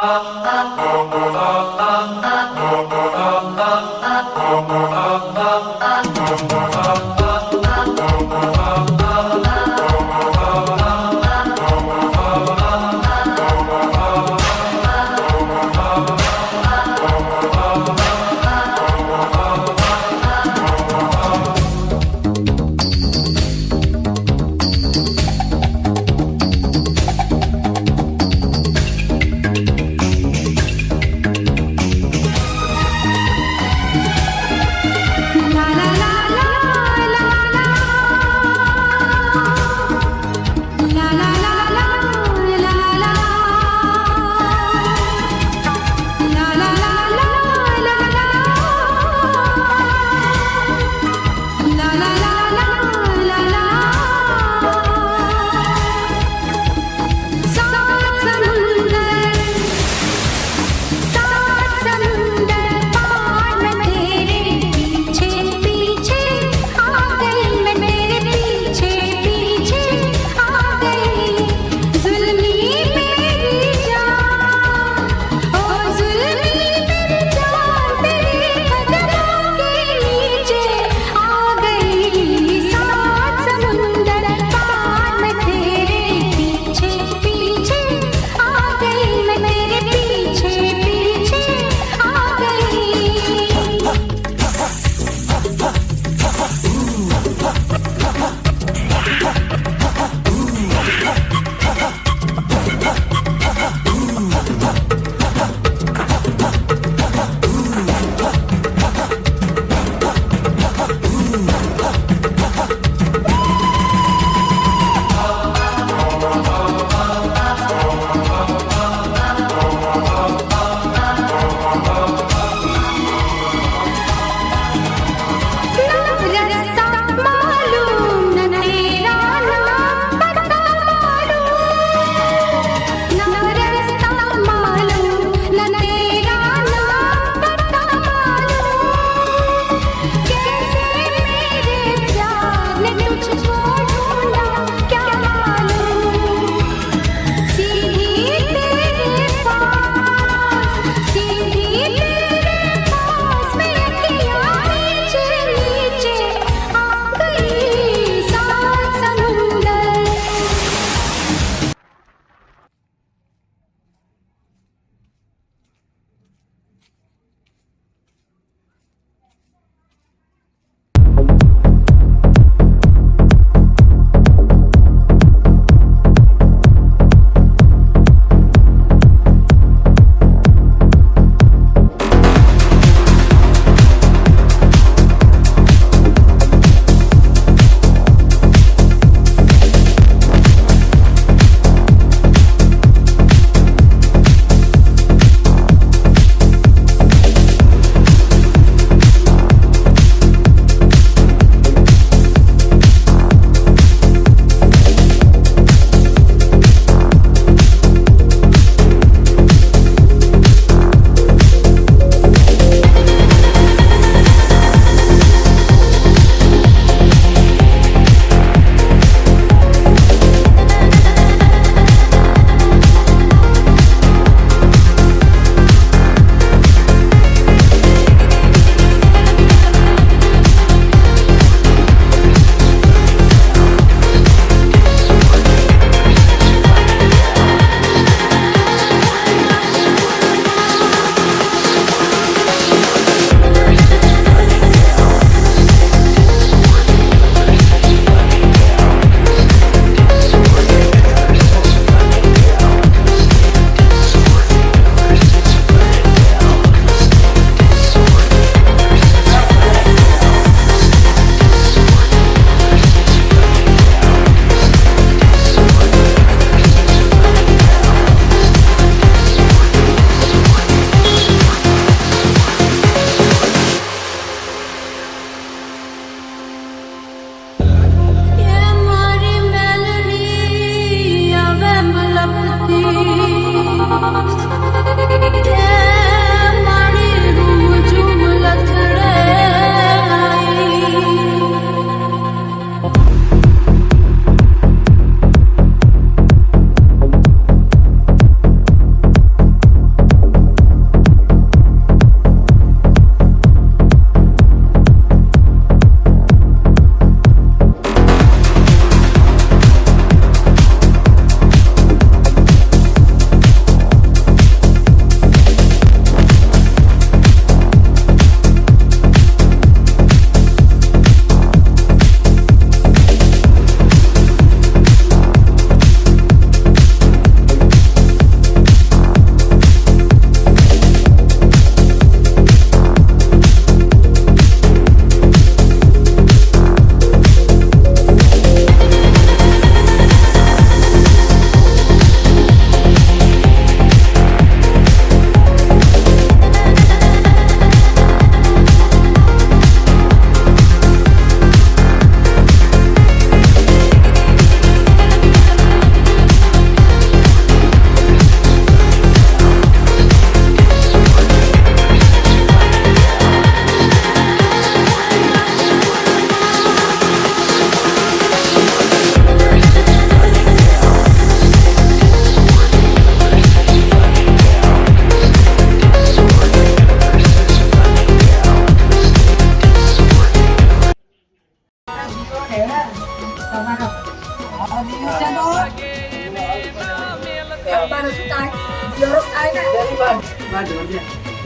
La la la la.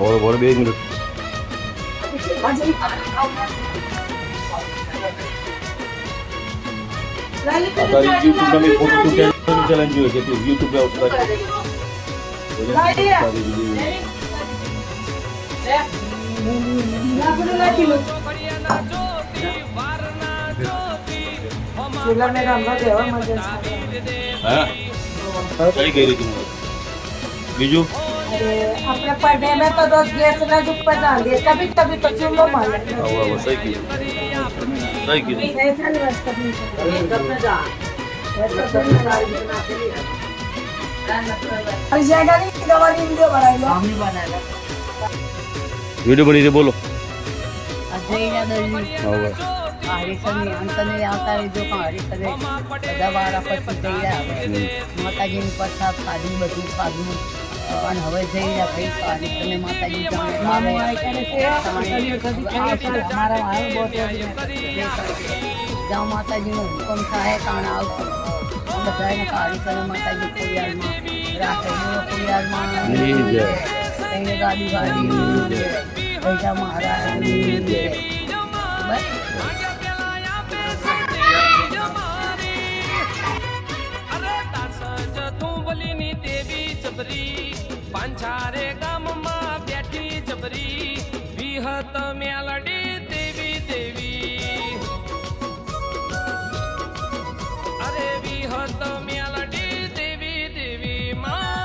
और 2 minute YouTube में photo challenge है कि YouTube पे उसका सही कह रही तुम बीजू अपने पढ़ने में तो रोज गैस ना जो पता दे कभी कभी तो चूल्हो मार वो सही की वीडियो बनी रे बोलो માતાજીની પ્રસાદ ખાધું બધું ખાધું અને હવે જઈ રહ્યા ભાઈ તમે માતાજી જ્યાં માતાજીનો હુકમ થાય કારણ આવશે બધાને કાર્યક્રમ માતાજી ખોડિયારમાં રાખે ખોડિયારમાં ગાડી ભૈયા મહારાજ બસ પાંછારે ગામમાં બેઠી જબરી વિહત મેલડી દેવી દેવી અરે વિહત મેલડી દેવી દેવી માં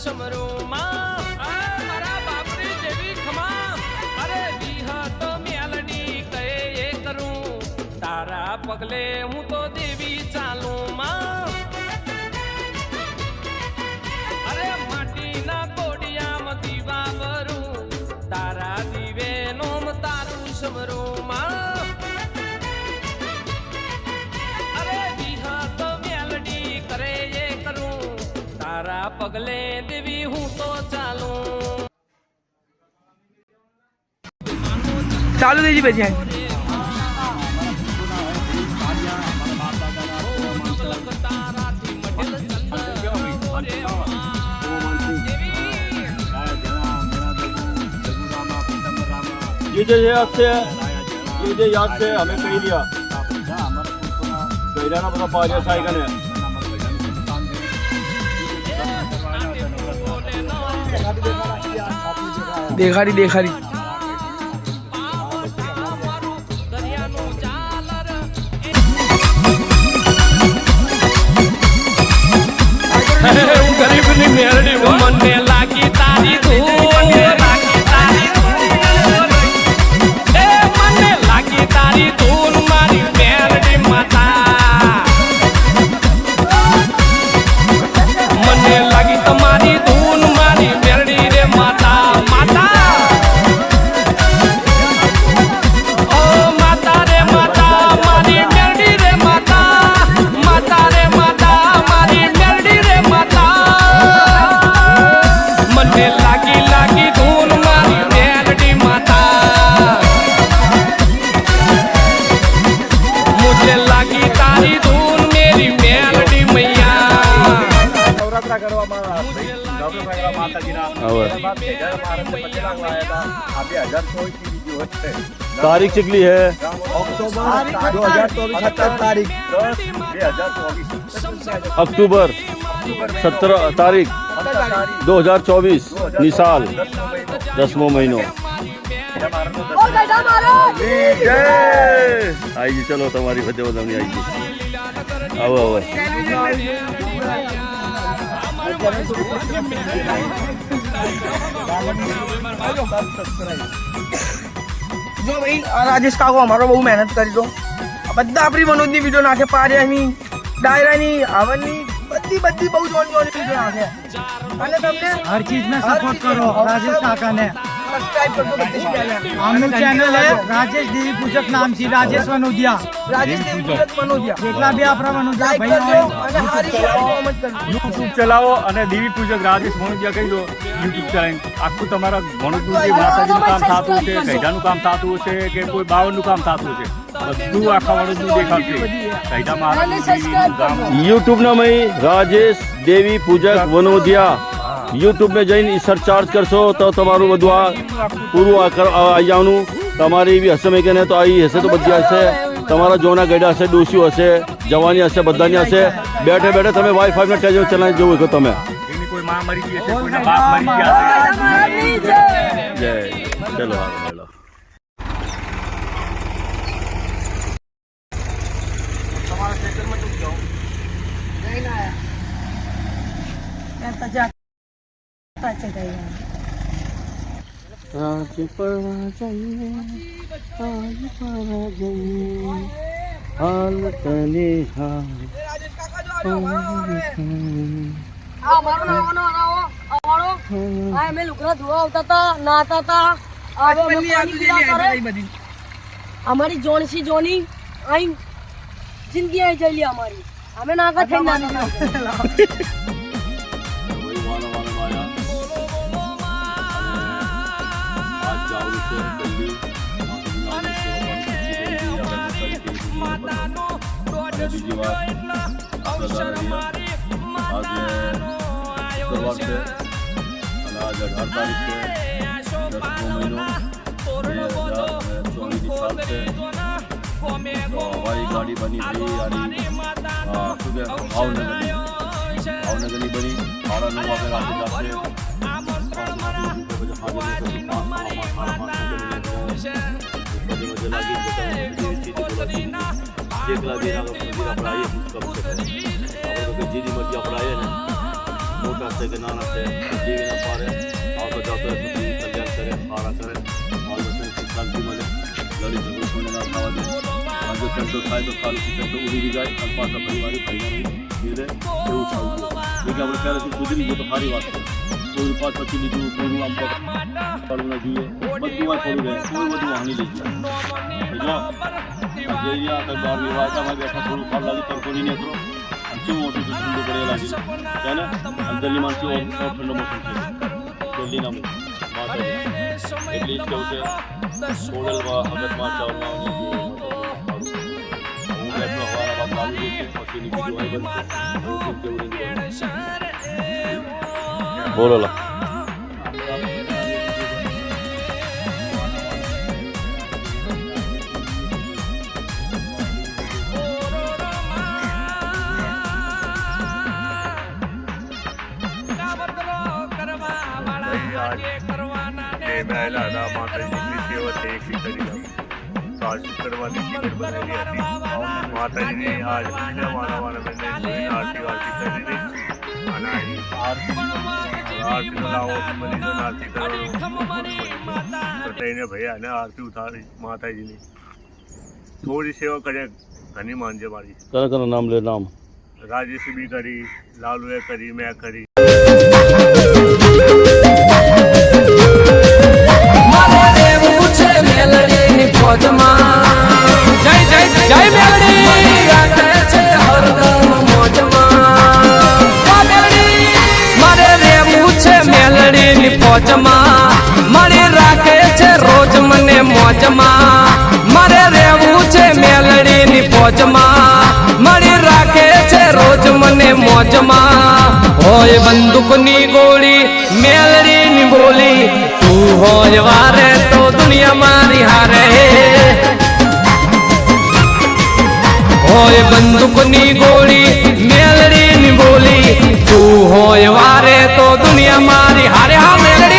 સમરો માં મારા બાપરી દેવી ખમા અરે વિહત મેલડી કહે એ કરું તારા પગલે હું તો દેવી ચાલું માં અરે માટીના કોડિયામાં દીવા ભરું તારા દીવે નોમ તારું સમરો માં અરે વિહત મેલડી કરે એ કરું તારા પગલે દેવી હું તો ચાલું ચાલુ દેજી પછી ये याद से हमें कही दिया कहना पता पारिया साइकिल है દેખાડી દેખાડી ગરીબની મેરડી મને લાગી તારી ધૂન એ મને લાગી તારી ધૂન મારી મેરડી માતા મને લાગી તમારી ધૂન મારી મેરડી રે માતા માતા ઓ માતા રે માતા મારી મેરડી રે માતા માતા રે માતા મારી મેરડી રે માતા મને લાગી લાગી ધૂન મારી મેરડી માતા मुझे लागी तारी धून मेरी मेलडी मैया नवरात्रा કરવામાં નવરાત્રા માતાજીના तारीख चिकली है अक्टूबर 17 तारीख 2024 निसाल 10वां महीनो आई जी चलो तुम्हारी फतेह बदमनी आई जी आओ आओ જો ભાઈ રાજેશ કાકો અમારો બહુ મહેનત કરી દો બધા આપણી મનોજની વિડીયો નાખે પારિયાની ડાયરાની હવનની બધી બધી બહુ જોની જોની વિડીયો નાખે અને તમને हर चीज में सपोर्ट करो राजेश काका ने सब्सक्राइब कर दो बत्तीस आमનું ચેનલ है राजेश देवी पूजक नाम से राजेश वनोदिया राजेश देवी पूजक मनोजिया એકલા બી આપણા વનોદિયા लाइक ભાઈ कर दो અને हारी कमेंट कर दो યુટ્યુબ ચલાવો અને દેવી પૂજક રાજેશ વણોદિયા કહી દો યુટ્યુબ ચલાવીને આખું તમારા વણોદનું જે માતાજીનું કામ થતું હશે કૈડાનું કામ થતું હશે કે કોઈ બાવનનું કામ થતું હશે બધું આખા વણોદનું દેખાશે કૈડા મહારાજનું ગામ યુટ્યુબ ના મય રાજેશ દેવી પૂજક વનોદિયા યુટ્યુબ में જઈને સર્ચ ચાર્જ કરશો તો તમારું બધું આ પૂરું આવી જવાનું તમારી એવી હશે મેં કે તો આવી હશે તો બધી હશે તમારા જોના ગયડા હશે ડોસીઓ હશે જવાની હશે બધાની હશે બેઠે બેઠે તમે વાઈફાઈ ને ટેલિવિઝન ચલાવી જોવું કે તમે એની કોઈ માં મરી ગઈ હશે કોઈના બાપ મરી ગયા હશે જય ચલો હાલો आज पर जाइए आज पर जाइए हाल तले અમારી જોણસી જોની અહીં જિંદગી અહીં જઈ લે અમારી અમે નાકા થઈ ના બીજી વાર આજે અને આજે 18 તારીખ છે 10મો મહિનો 2024 છે તો હવાઈ ગાડી બની ગઈ ભાવનગરની બની 9:30 વાગે રાતે જીની મરજી આપણે આવીએ ને મોટા છે કે નાના છે જીવી ના પારે આગળ જતો કલ્યાણ કરે સારા કરે શાંતિ મળે લડી ઝઘડો કોઈને ના થવા દે જો ચંદો થાય તો સારું ચંદો ઉડી જાય અને પાછા પરિવારી ભાઈઓને મિલે એવું થવું જોઈએ કે આપણે પહેલાંથી સુધરી ગયું તો સારી વાત છે કોઈ પાસ પછી લીધું કોઈનું આમ પડવું ના જોઈએ બધું આ થોડું રહે કોઈ બધું હાની લઈ જાય જે આ કંઈ 12 વાગ્યામાં બેઠા થોડું ખાલ લાગી તરકોની નીકળો શું મોટું ઠંડુ પડે લાગી છે ને અંદરની માનસી ઠંડો મોસમ છે દિલ્હીના એટલે જ કેવું છે મોડલમાં હગતમાં ચાવલમાં હું બેઠો હવાના બાદ લાવી દઉં છું પછીની બીજું હોય બનશે બોલો લા માતાજીની આજ આરતી વારતી કરી અને આરતી લાવો આરતી કરવાનો ભાઈ અને આરતી ઉતારી માતાજીની થોડી સેવા કરે ઘણી માનજે મારી કના નામ લે નામ રાજેશ બી કરી લાલુએ કરી મેં કરી મળી રાખે છે રોજ મને મોજમાં મારે રહેવું છે મેલડીની ફોજમાં મળી રાખે છે રોજ મને મોજમાં હોય બંદૂકની ગોળી મેલડીની બોલી તું હોય વારે તો દુનિયા મારી હારે હોય બંદૂકની ગોળી મેલડીની બોલી તું હોય વારે તો દુનિયા મારી હારે હા મેલડી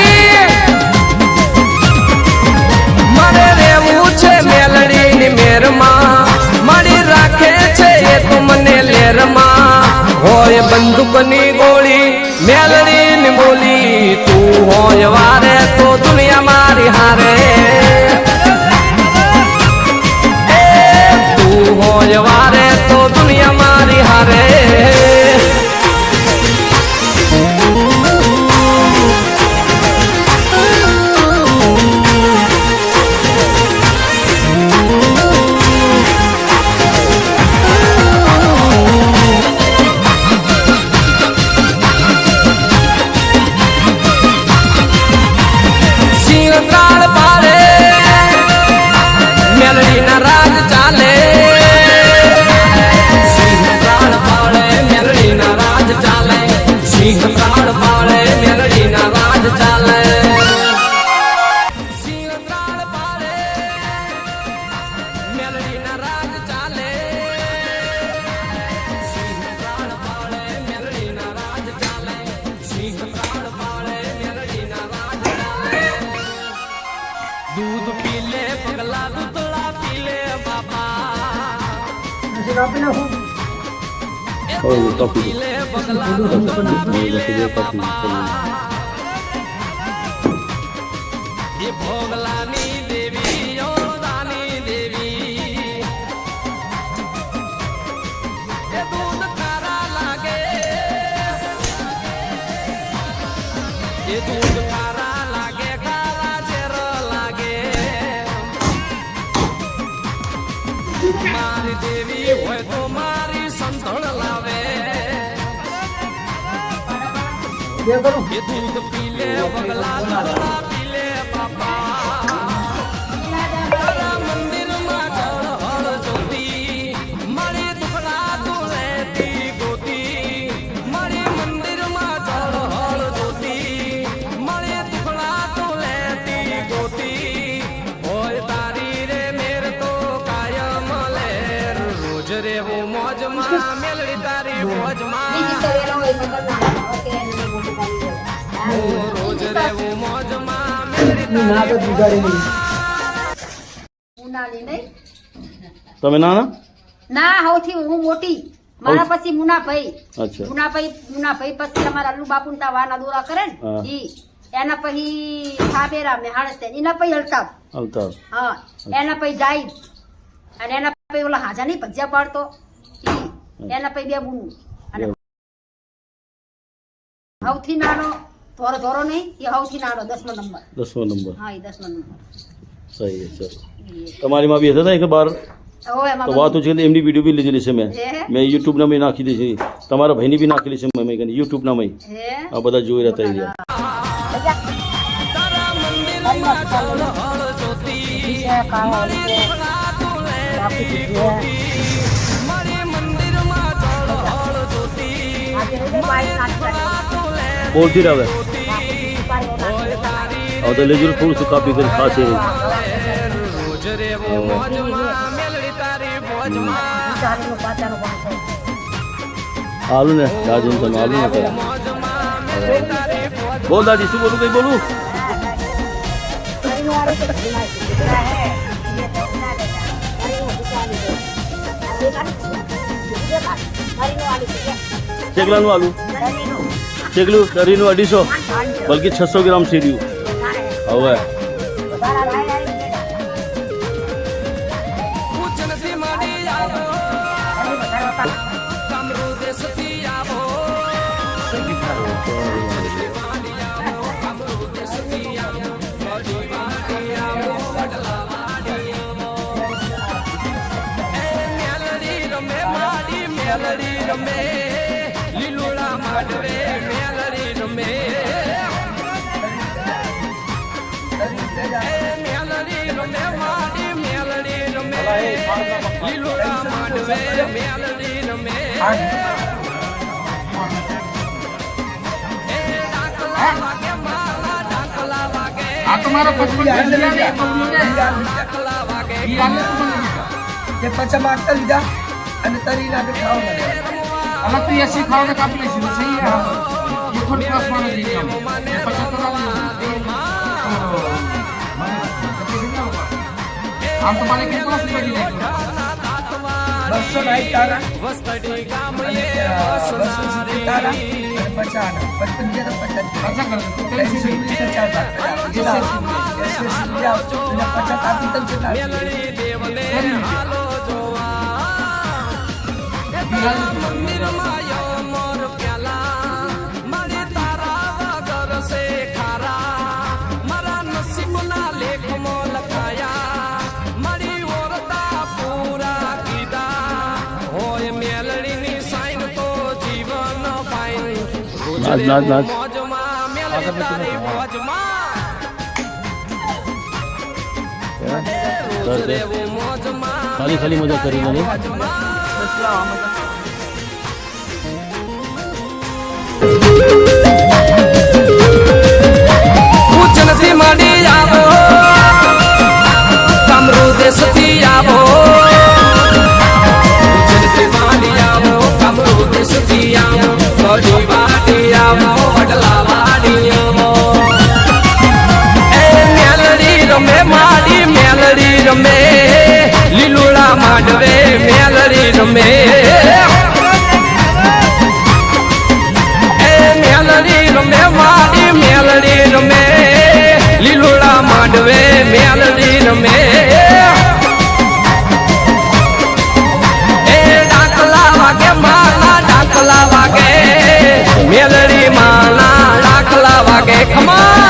મારે રહેવું છે મેલડીની મેરમાં મળી રાખે છે એ તો મને લેરમાં હોય બંદૂકની ગોળી મેલડીની બોલી તું હોય વારે તો દુનિયા મારી હારે તું હોય વારે તો દુનિયા મારી હારે दूध पी ले पगला दूधड़ा पी ले बाबा कॉफी पी ले पगला दूधड़ा पी ले बाबा ये भोगलानी देवी योदानी देवी ये दूध खारा लागे ये दूध खारा लागे खारा जेर लागे मारी देवी होय तो मारी संतण लावे ये दूध पी ले बगला दूधड़ा पी ले बाबा तारा मंदिर में जड़ हर ज्योति मारी दुखड़ा तू लेती गोती मारी मंदिर में जड़ हर ज्योति मारी दुखड़ा तू लेती गोती होय तारी रे मेरे तो कायम लेर रोज रे वो मौज में मेलड़ी तारी मौज में रोज रे वो मौज में मेलड़ी तारी મુનાની નહીં તમે નાના ના હવથી હું મોટી મારા પછી મુનાભાઈ અચ્છા મુનાભાઈ પછી અમારા અલ્લુ બાપુ તા વાના દોરા કરે ને હા. ઈ એના પછી સાબેરામ ને હાણસે એના પછી અલ્તાફ અવતાર હા એના પછી જાઈ અને એના પછી ઓલા હાજા ની ભજીયા પાડતો ઈ એના પછી બે બુનુ અને સૌથી નાનો થોરો થોરો નહીં એ સૌથી નાનો 10મો નંબર 10મો નંબર હા એ 10મો નંબર સહી છે ચલો તમારી માં બી હતા ને કે બાર ઓય તો વાતો છે ને એમની વિડીયો બી લીધેલી છે મેં હે મેં યુટ્યુબ ના મેં નાખી દીધી છે તમારા ભાઈની બી નાખેલી છે મેં યુટ્યુબ ના મેં હે આ બધા જોઈ રહ્યા હતા તારા મંદિરમાં જળ હળ જ્યોતિ મારી दुखड़ा तू लेती गोती મારી મંદિરમાં જળ હળ જ્યોતિ મારી दुखड़ा तू लेती બોલતી રહે होय तारी और तो लेजर थोड़ी सी कापी कर खासे रोज रे वो मौज में मेलड़ी तारी मौज में आलू ने राजन तो आलू ने करा मौज में मेलड़ी तारी मौज बोल दादी શું બોલું કઈ બોલું ચેકલાનું આલુ ચેકલું દરીનું 250 બલકી 600 ગ્રામ સીર્યું હવે પૂજન થી મળી આવો કમરુ દેશથી આવો મેલડી રમે માડી મેલડી રમે લીલુડા માંડવે મેલડી રમે મેલડી રમે માડી મેલડી રમે લીલુડા માંડવે મેલડી રમે ડાકલા વાગે માલા ડાકલા વાગે આ તમારો ડાકલા વાગે જે પચા માગતા લીધા અને તરી નાખે ખાવા अलग तो ऐसे खाओ ना काफी सही है ये खुद पास मानो जी हम 75 हम तुम्हारे कितने पास लगी है 200 નાઈ તારા વસ્તડી ગામડે 200 તારા અને 50 55 તો 55 अच्छा कर दो ऐसे भी 50 આપી તમ છે મેલડી દેવને હાલો જોવા મંદિરમાં યો મોર પ્યાલા મારી તારા વગર સે ખારા મારા નસીબના લેખમાં લખાયા મારી ઓરતા પૂરા કીધા હોય મેલડીની સાઈન તો જીવન પાઈ નાચ નાચ મોજમાં મેલડી તારી મોજમાં ખાલી ખાલી મજા કરી મને પૂજનથી મળી આવો કમરુ દેશથી આવો પૂજનથી મળી આવો કમરુ દેશથી આવો બધી વાડી આવો વડલા વાડી આવો એ મેલડી રમે માડી મેલડી રમે લીલુડા માંડવે મેલડી રમે મેલડી રમે માડી મેલડી રમે લીલુડા માંડવે મેલડી રમે ડાકલા વાગે માલા ડાકલા વાગે મેલડી માલા ડાકલા વાગે ખમા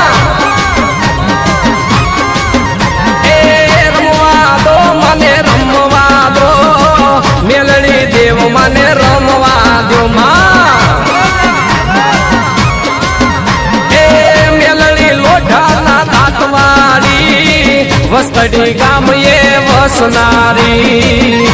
રમવા દો મને રમવા દો મેલડી દેવ મને રમવા દો માં મેલડી લોઢાના દાંતવાળી વસ્તડી ગામ એ વસનારી